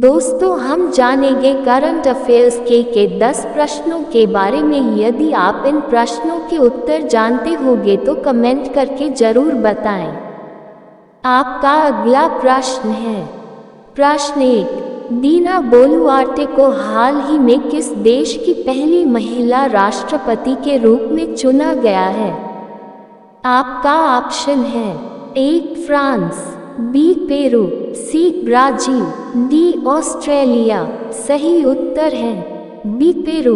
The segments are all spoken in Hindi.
दोस्तों, हम जानेंगे करंट अफेयर्स के 10 प्रश्नों के बारे में। यदि आप इन प्रश्नों के उत्तर जानते होंगे तो कमेंट करके जरूर बताएं। आपका अगला प्रश्न है। प्रश्न 1, दीना बोलुआर्टे को हाल ही में किस देश की पहली महिला राष्ट्रपति के रूप में चुना गया है? आपका ऑप्शन है A France, B Peru, C Brazil, D Australia. सही उत्तर है बी पेरू।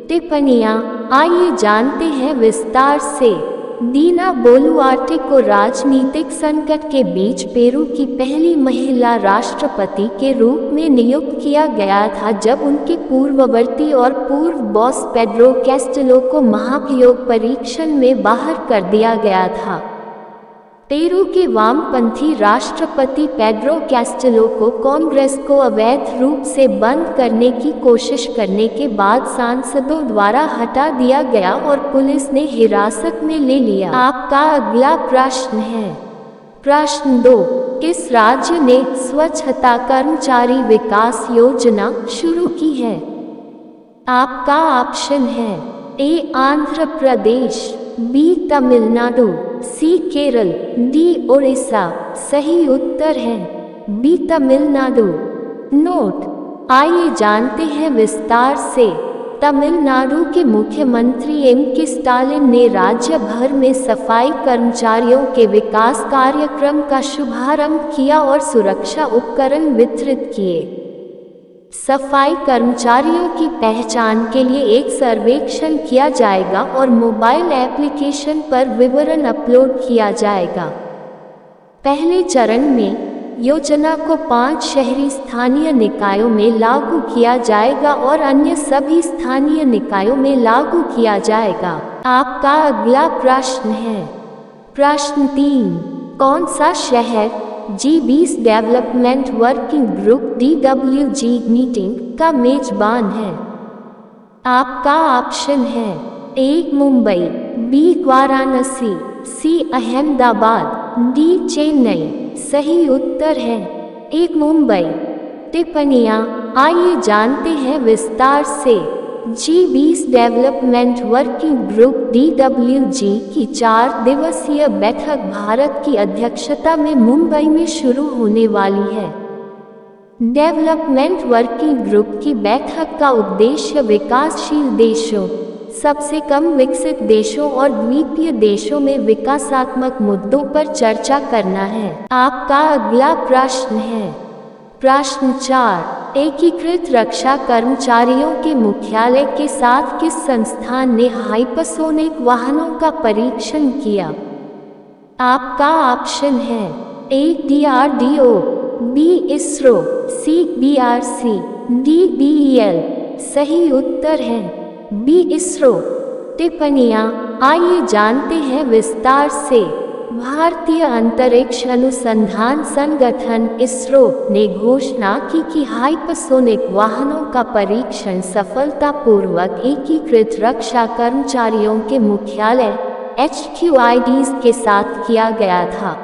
टिप्पणियां, आइए जानते हैं विस्तार से। दीना बोलुआर्टे को राजनीतिक संकट के बीच पेरू की पहली महिला राष्ट्रपति के रूप में नियुक्त किया गया था, जब उनके पूर्ववर्ती और पूर्व बॉस पेड्रो कैस्टिलो को महाभियोग परीक्षण में बाहर कर दिया गया था। पेरू के वामपंथी राष्ट्रपति पेड्रो कैस्टिलो को कांग्रेस को अवैध रूप से बंद करने की कोशिश करने के बाद सांसदों द्वारा हटा दिया गया और पुलिस ने हिरासत में ले लिया। आपका अगला प्रश्न है। प्रश्न 2, किस राज्य ने स्वच्छता कर्मचारी विकास योजना शुरू की है? आपका ऑप्शन है ए आंध्र प्रदेश, बी तमिलनाडु, सी केरल, डी ओडिशा। सही उत्तर है बी तमिलनाडु। नोट, आइए जानते हैं विस्तार से। तमिलनाडु के मुख्यमंत्री एम.के. स्टालिन ने राज्य भर में सफाई कर्मचारियों के विकास कार्यक्रम का शुभारंभ किया और सुरक्षा उपकरण वितरित किए। सफाई कर्मचारियों की पहचान के लिए एक सर्वेक्षण किया जाएगा और मोबाइल एप्लीकेशन पर विवरण अपलोड किया जाएगा। पहले चरण में योजना को 5 शहरी स्थानीय निकायों में लागू किया जाएगा और अन्य सभी स्थानीय निकायों में लागू किया जाएगा। आपका अगला प्रश्न है। प्रश्न 3, कौन सा शहर G20 development working group DWG meeting का मेजबान है? आपका ऑप्शन है ए मुंबई, बी वाराणसी, सी अहमदाबाद, डी चेन्नई। सही उत्तर है ए मुंबई। टिप्पणियां, आइए जानते हैं विस्तार से। G20 development working group DWG की 4 दिवसीय बैठक भारत की अध्यक्षता में मुंबई में शुरू होने वाली है। डेवलपमेंट वर्किंग ग्रुप की बैठक का उद्देश्य विकासशील देशों, सबसे कम विकसित देशों और द्वीपीय देशों में विकासात्मक मुद्दों पर चर्चा करना है। आपका अगला प्रश्न है। प्रश्न 4, एकीकृत रक्षा कर्मचारियों के मुख्यालय के साथ किस संस्थान ने हाइपरसोनिक वाहनों का परीक्षण किया? आपका ऑप्शन है ए DRDO, बी इसरो, सी BRC, डी BEL। सही उत्तर है बी इसरो। टिप्पणियां, आइए जानते हैं विस्तार से। भारतीय अंतरिक्ष अनुसंधान संगठन इसरो ने घोषणा की कि हाइपरसोनिक वाहनों का परीक्षण सफलतापूर्वक एकीकृत रक्षा कर्मचारियों के मुख्यालय HQIDs के साथ किया गया था।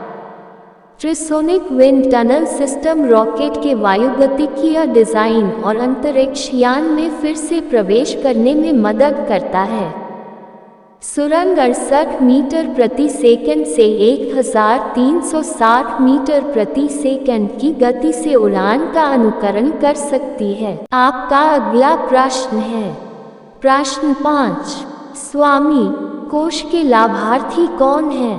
ट्रिसोनिक विंड टनल सिस्टम रॉकेट के वायुगतिकीय डिजाइन और अंतरिक्ष यान में फिर से प्रवेश करने में मदद करता है। सुरंग 68 मीटर प्रति सेकंड से 1360 मीटर प्रति सेकंड की गति से उड़ान का अनुकरण कर सकती है। आपका अगला प्रश्न है। प्रश्न 5, स्वामी कोष के लाभार्थी कौन हैं?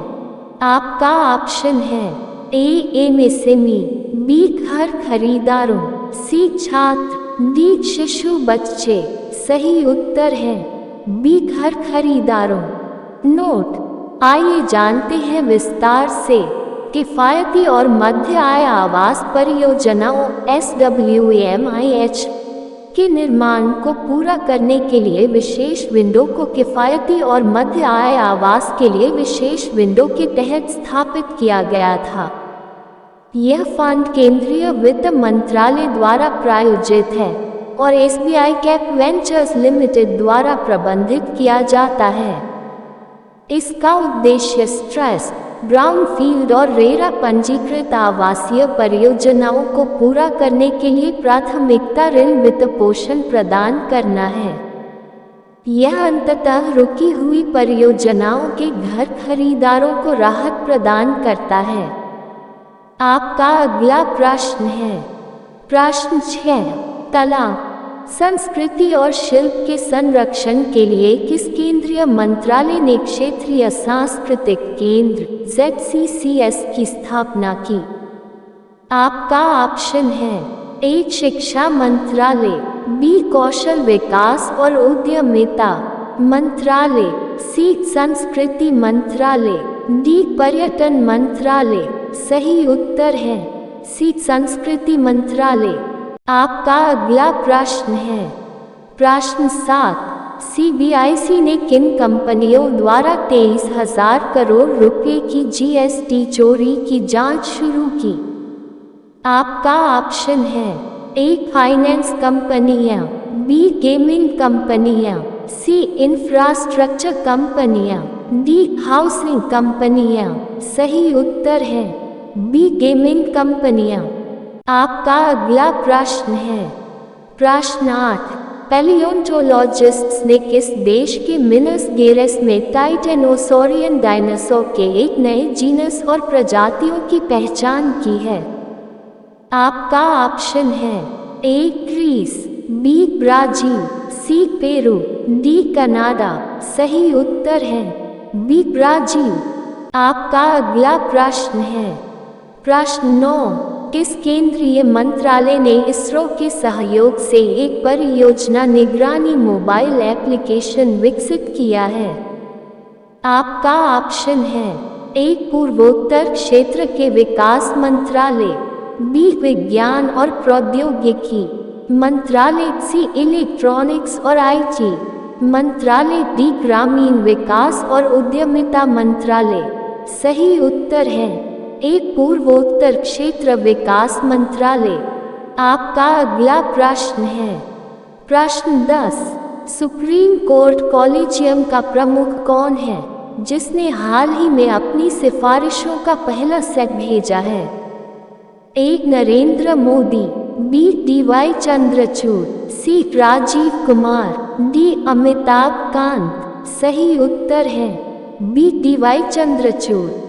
आपका ऑप्शन है ए MSME, बी घर खरीदारों, सी छात्र, डी शिशु बच्चे। सही उत्तर है बी घर खरीदारों। नोट, आइए जानते हैं विस्तार से। किफायती और मध्य आय आवास परियोजनाओं SWAMIH के निर्माण को पूरा करने के लिए विशेष विंडो को किफायती और मध्य आय आवास के लिए विशेष विंडो के तहत स्थापित किया गया था। यह फंड केंद्रीय वित्त मंत्रालय द्वारा प्रायोजित है और SBI कैप वेंचर्स लिमिटेड द्वारा प्रबंधित किया जाता है। इसका उद्देश्य स्ट्रेस ब्राउनफील्ड और रेरा पंजीकृत आवासीय परियोजनाओं को पूरा करने के लिए प्राथमिकता ऋण वित्तपोषण प्रदान करना है। यह अंततः रुकी हुई परियोजनाओं के घर खरीदारों को राहत प्रदान करता है। आपका अगला प्रश्न है प्रश्न 6, तलाक, संस्कृति और शिल्प के संरक्षण के लिए किस केंद्रीय मंत्रालय ने क्षेत्रीय सांस्कृतिक केंद्र ZCCS की स्थापना की? आपका ऑप्शन है A शिक्षा मंत्रालय, B कौशल विकास और उद्यमिता मंत्रालय, C संस्कृति मंत्रालय, D पर्यटन मंत्रालय। सही उत्तर है C संस्कृति मंत्रालय। आपका अगला प्रश्न है प्रश्न 7, CBIC ने किन कंपनियों द्वारा 23,000 करोड़ रुपए की GST चोरी की जांच शुरू की? आपका ऑप्शन है A फाइनेंस कंपनियां, B गेमिंग कंपनियां, C इंफ्रास्ट्रक्चर कंपनियां, D हाउसिंग कंपनियां। सही उत्तर है B गेमिंग कंपनियां। आपका अगला प्रश्न है प्रश्न 8, पैलियोंटोलॉजिस्ट्स ने किस देश के मिनस गेरेस में टाइटेनोसॉरियन डायनासोर के एक नए जीनस और प्रजातियों की पहचान की है? आपका ऑप्शन है A Greece, B Brazil, C Peru, D Canada. सही उत्तर है B ब्राजील। आपका अगला प्रश्न है प्रश्न 9, किस केंद्रीय मंत्रालय ने इसरो के सहयोग से एक परियोजना निगरानी मोबाइल एप्लीकेशन विकसित किया है? आपका ऑप्शन है A पूर्वोत्तर क्षेत्र के विकास मंत्रालय, B विज्ञान और प्रौद्योगिकी मंत्रालय, C इलेक्ट्रॉनिक्स और IT मंत्रालय, D ग्रामीण विकास और उद्यमिता मंत्रालय। सही उत्तर है A पूर्वोत्तर क्षेत्र विकास मंत्रालय। आपका अगला प्रश्न है प्रश्न 10, सुप्रीम कोर्ट कॉलेजियम का प्रमुख कौन है जिसने हाल ही में अपनी सिफारिशों का पहला सेट भेजा है? A Narendra Modi, B DY Chandrachud, C Rajiv Kumar, D Amitabh Kant. सही उत्तर है B DY चंद्रचूड़।